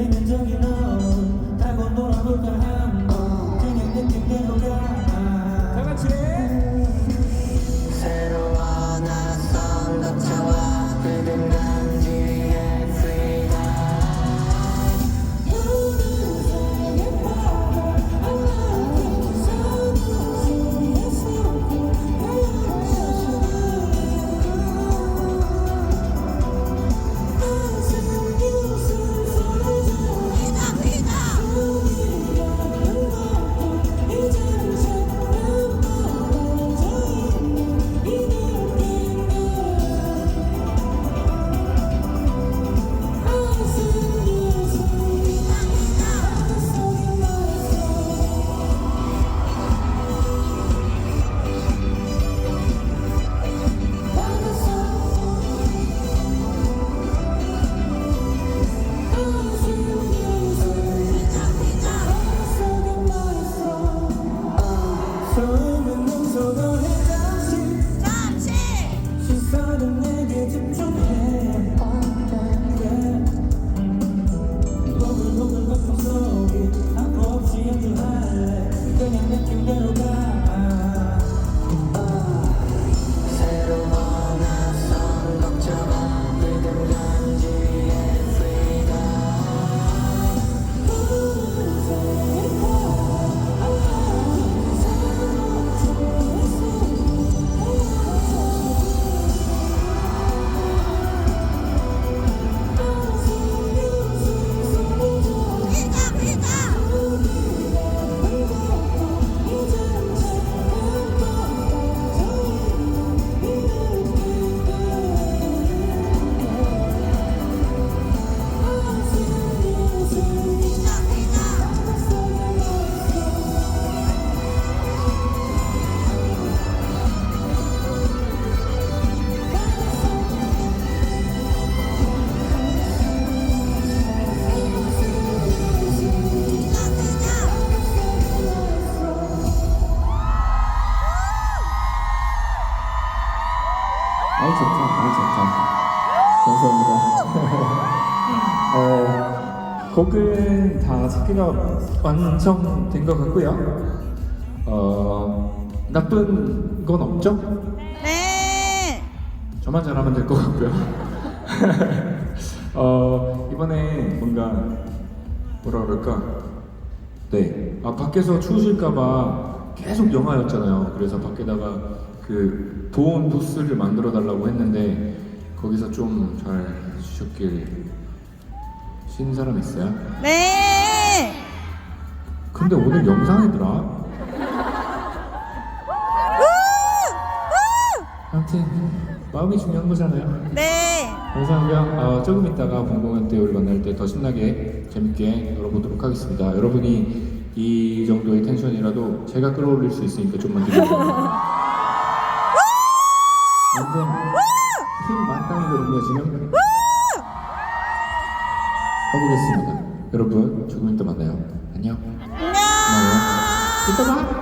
내면 저기 넌 타고 놀아볼까 한번 그냥 느낌대로 가 다같이 새로워 낯선 것처럼 그든 간지의 freedom 소문 넘쳐도 잠시 시선은 내게 집중해 보글보글 거품 속에 한코 없이 연주할래 그냥 느낌대로 가 새로운 낯선 걱정은 그든 간지의 아이 좋다. 감사합니다. 곡은 다 찾기가 완성된 것 같고요. 나쁜 건 없죠? 네. 저만 잘하면 될 것 같고요. 이번에 뭔가 뭐라 그럴까? 네. 밖에서 추우실까봐 계속 영하였잖아요. 그래서 밖에다가 그 보온 부스를 만들어 달라고 했는데 거기서 좀 잘 해주셨길 신 사람 있어요? 네. 근데 오늘 영상이더라. 아무튼 마음이 중요한 거잖아요. 네. 감사하고요. 조금 있다가 본공연 때 우리 만날 때 더 신나게 재밌게 놀아보도록 하겠습니다. 여러분이 이 정도의 텐션이라도 제가 끌어올릴 수 있으니까 좀만 기다려주세요. 완전 힘 만땅이거든요 지금. 가보겠습니다. 여러분 조금 이따 만나요. 안녕. 안녕. 고마워요. 이따 봐.